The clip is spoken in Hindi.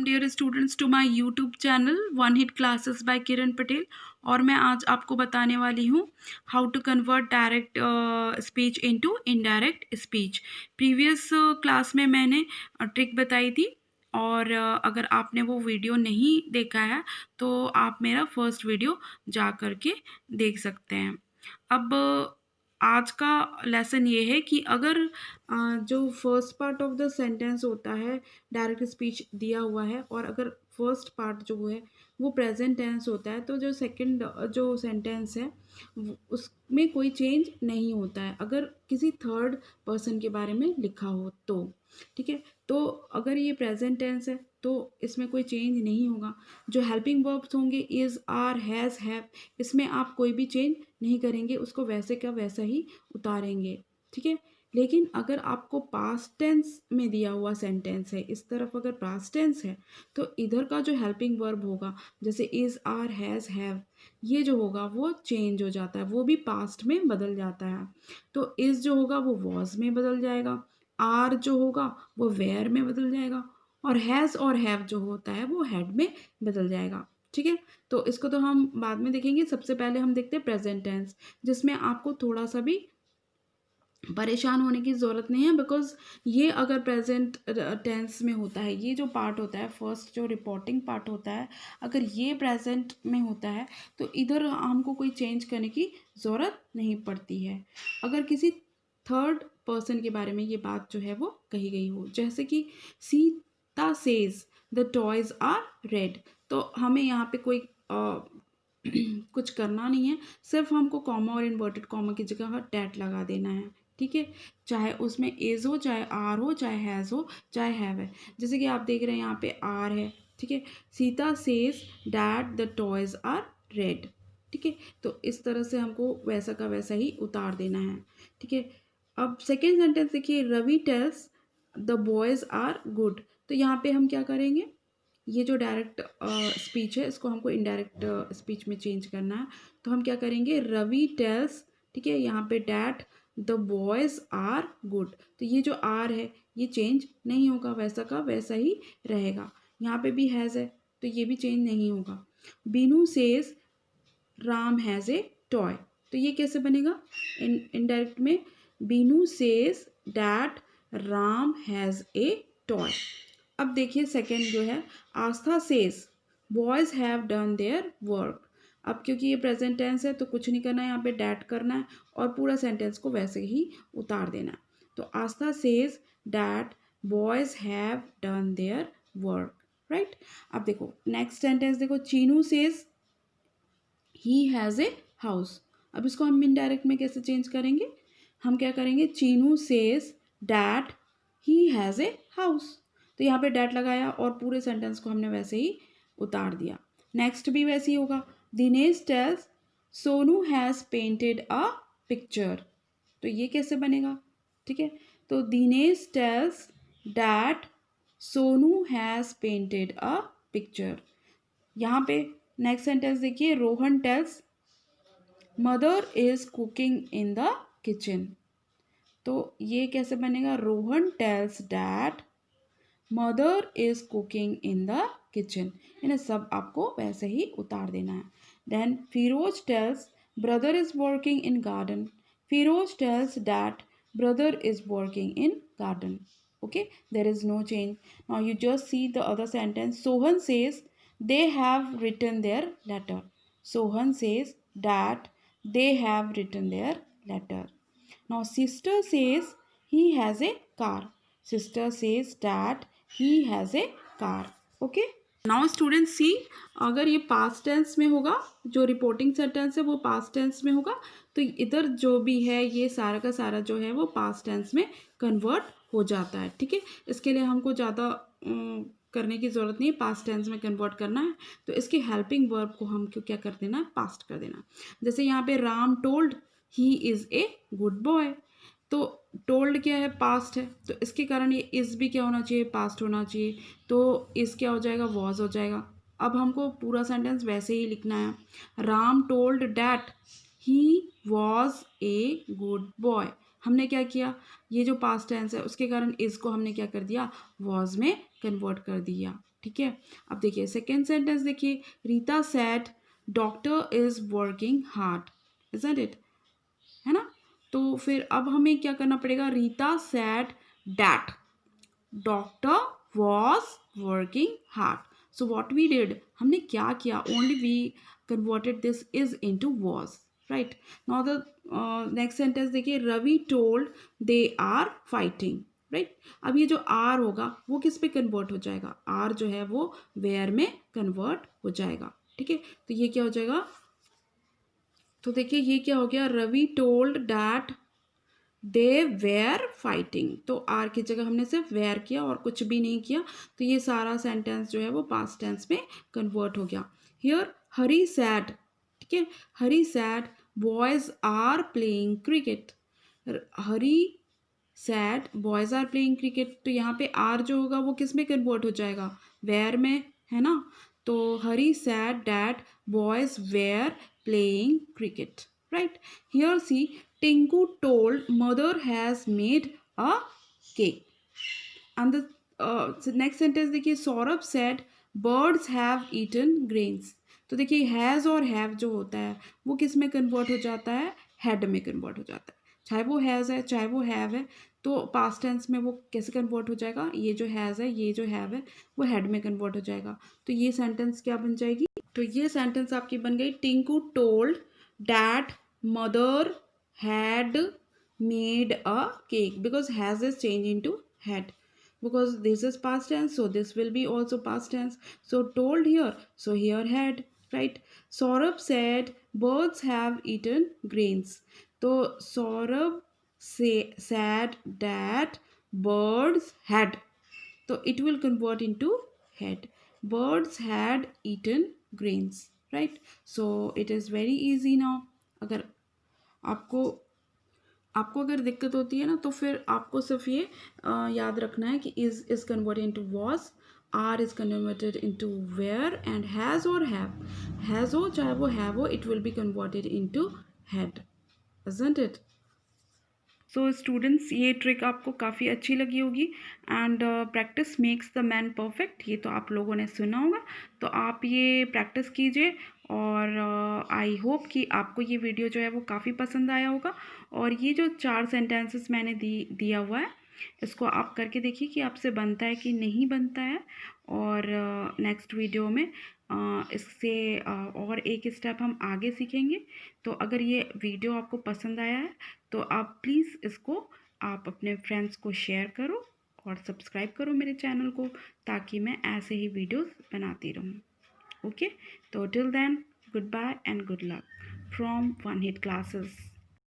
Dear students to my YouTube channel one hit classes by Kiran Patel. और मैं आज आपको बताने वाली हूँ how to convert direct speech into indirect speech. Previous class में मैंने ट्रिक बताई थी, और अगर आपने वो वीडियो नहीं देखा है तो आप मेरा फर्स्ट वीडियो जा कर के देख सकते हैं। अब आज का लेसन ये है कि अगर जो first part of the sentence होता है डायरेक्ट स्पीच दिया हुआ है, और अगर फर्स्ट पार्ट जो है वो प्रेजेंट टेंस होता है, तो जो सेकंड जो सेंटेंस है उसमें कोई चेंज नहीं होता है अगर किसी थर्ड पर्सन के बारे में लिखा हो तो। ठीक है, तो अगर ये प्रेजेंट टेंस है तो इसमें कोई चेंज नहीं होगा। जो हेल्पिंग वर्ब्स होंगे इज़, आर, हैज़, हैव, इसमें आप कोई भी चेंज नहीं करेंगे, उसको वैसे का वैसा ही उतारेंगे। ठीक है, लेकिन अगर आपको पास्ट टेंस में दिया हुआ सेंटेंस है, इस तरफ अगर पास्ट टेंस है, तो इधर का जो हेल्पिंग वर्ब होगा जैसे इज़, आर, हैज़, हैव, ये जो होगा वो चेंज हो जाता है, वो भी पास्ट में बदल जाता है। तो इज़ जो होगा वो वॉज में बदल जाएगा, आर जो होगा वो वेयर में बदल जाएगा, और हैज़ और हैव जो होता है वो हैड में बदल जाएगा। ठीक है, तो इसको तो हम बाद में देखेंगे। सबसे पहले हम देखते हैं प्रेजेंट टेंस, जिसमें आपको थोड़ा सा भी परेशान होने की ज़रूरत नहीं है, बिकॉज ये अगर प्रेजेंट टेंस में होता है, ये जो पार्ट होता है फर्स्ट जो रिपोर्टिंग पार्ट होता है, अगर ये प्रेजेंट में होता है तो इधर हमको कोई चेंज करने की ज़रूरत नहीं पड़ती है अगर किसी थर्ड पर्सन के बारे में ये बात जो है वो कही गई हो। जैसे कि Sita says the toys are red, तो हमें यहाँ पे कोई कुछ करना नहीं है, सिर्फ हमको कॉमा और इन्वर्टेड कॉमा की जगह डैट लगा देना है। ठीक है, चाहे उसमें इज हो, चाहे आर हो, चाहे हैज़ हो, चाहे हैव है। जैसे कि आप देख रहे हैं यहाँ पे आर है। ठीक है, Sita says that the toys are red. ठीक है, तो इस तरह से हमको वैसा का वैसा ही उतार देना है। ठीक है, अब सेकेंड सेंटेंस देखिए, Ravi tells the boys are good, तो यहाँ पे हम क्या करेंगे, ये जो डायरेक्ट स्पीच है इसको हमको इनडायरेक्ट स्पीच में चेंज करना है। तो हम क्या करेंगे, रवि टेल्स, ठीक है, यहाँ पे that the boys are good, तो ये जो आर है ये चेंज नहीं होगा, वैसा का वैसा ही रहेगा। यहाँ पे भी हैज़ है तो ये भी चेंज नहीं होगा। Binu says Ram has a toy, तो ये कैसे बनेगा इनडायरेक्ट में, Binu says that Ram has a toy. अब देखिए सेकेंड जो है, Aastha says boys have done their work. अब क्योंकि ये प्रेजेंट टेंस है तो कुछ नहीं करना है, यहाँ पे डैट करना है और पूरा सेंटेंस को वैसे ही उतार देना है। तो Aastha says that boys have done their work, right. अब देखो नेक्स्ट सेंटेंस देखो, Chinu says he has a house. अब इसको हम इनडायरेक्ट में कैसे चेंज करेंगे, हम क्या करेंगे, Chinu says that he has a house, तो यहाँ पे डैट लगाया और पूरे सेंटेंस को हमने वैसे ही उतार दिया। नेक्स्ट भी वैसे ही होगा, Dinesh tells Sonu has painted a picture, तो ये कैसे बनेगा। ठीक है, तो Dinesh tells that Sonu has painted a picture. यहाँ पे नेक्स्ट सेंटेंस देखिए, Rohan tells mother is cooking in the kitchen, तो ये कैसे बनेगा, Rohan tells that mother is cooking in the kitchen. इन्हें सब आपको वैसे ही उतार देना है। Then Firoz tells brother is working in garden, Firoz tales that brother is working in garden. Okay, there is no change. Now you just see the other sentence, Sohan says they have written their letter, Sohan says that they have written their letter. Now sister says he has a car, sister says that he has a car. Okay, now student सी, अगर ये पास्ट टेंस में होगा, जो रिपोर्टिंग सेंटेंस है वो पास्ट टेंस में होगा, तो इधर जो भी है ये सारा का सारा जो है वो पास्ट टेंस में कन्वर्ट हो जाता है। ठीक है, इसके लिए हमको ज़्यादा करने की ज़रूरत नहीं है, पास्ट टेंस में कन्वर्ट करना है तो इसके हेल्पिंग वर्ब को हमको क्या कर देना है, पास्ट कर देना। जैसे यहाँ पे Ram told he is a good boy, तो टोल्ड क्या है, पास्ट है, तो इसके कारण ये इज़ भी क्या होना चाहिए, पास्ट होना चाहिए, तो इज़ क्या हो जाएगा, वॉज हो जाएगा। अब हमको पूरा सेंटेंस वैसे ही लिखना है, Ram told that he was a good boy. हमने क्या किया, ये जो पास्ट टेंस है उसके कारण इज़ को हमने क्या कर दिया, वॉज में कन्वर्ट कर दिया। ठीक है। अब देखिए सेकेंड सेंटेंस देखिए, Rita said doctor is working hard, isn't it, है ना। तो फिर अब हमें क्या करना पड़ेगा, Rita said that doctor was working hard. So what we did, हमने क्या किया, only we converted this is into was, right. Now the next sentence देखिए, Ravi told they are fighting, right. अब ये जो आर होगा वो किस पे कन्वर्ट हो जाएगा, आर जो है वो वेयर में कन्वर्ट हो जाएगा, ठीक है। तो ये क्या हो जाएगा, तो देखिए ये क्या हो गया, Ravi told that they were fighting. तो आर की जगह हमने सिर्फ वेयर किया और कुछ भी नहीं किया, तो ये सारा सेंटेंस जो है वो पास्ट टेंस में कन्वर्ट हो गया। हियर हरी सैड, ठीक है, Hari said boys are playing cricket, Hari said boys are playing cricket. तो यहाँ पे आर जो होगा वो किस में कन्वर्ट हो जाएगा, वेयर में, है ना। तो Hari said that boys were playing cricket, right. Here see Tinku told mother has made a cake. And the next sentence देखिए, Saurabh said birds have eaten grains. तो देखिए हैज़ और हैव जो होता है वो किस में कन्वर्ट हो जाता है, हैड में कन्वर्ट हो जाता है। चाहे वो हैज़ है चाहे वो हैव है, तो पास्ट टेंस में वो कैसे कन्वर्ट हो जाएगा, ये जो हैज़ है ये जो हैव है वो हैड में कन्वर्ट हो जाएगा। तो ये सेंटेंस क्या बन जाएगी, तो ये सेंटेंस आपकी बन गई, Tinku told that mother had made a cake, because has is changed into had, because this is past tense so this will be also past tense. So told here, so here had, right. Saurabh said birds have eaten grains. So Saurabh said that birds had, so it will convert into had, birds had eaten grains, right. So it is very easy now. अगर आपको आपको अगर दिक्कत होती है ना, तो फिर आपको सिर्फ ये याद रखना है कि is converted into was, are is converted into were, and has और हैज़ हो चाहे वो हैव हो, it will be converted into had, isn't it. So students ये ट्रिक आपको काफ़ी अच्छी लगी होगी, and practice makes the man perfect, ये तो आप लोगों ने सुना होगा। तो आप ये प्रैक्टिस कीजिए, और आई होप कि आपको ये वीडियो जो है वो काफ़ी पसंद आया होगा। और ये जो 4 सेंटेंसेस मैंने दिया हुआ है, इसको आप करके देखिए कि आपसे बनता है कि नहीं बनता है। और नेक्स्ट वीडियो में इससे और एक स्टेप हम आगे सीखेंगे। तो अगर ये वीडियो आपको पसंद आया है तो आप प्लीज़ इसको आप अपने फ्रेंड्स को शेयर करो और सब्सक्राइब करो मेरे चैनल को, ताकि मैं ऐसे ही वीडियोस बनाती रहूँ। ओके, तो till then goodbye and good luck from one hit classes.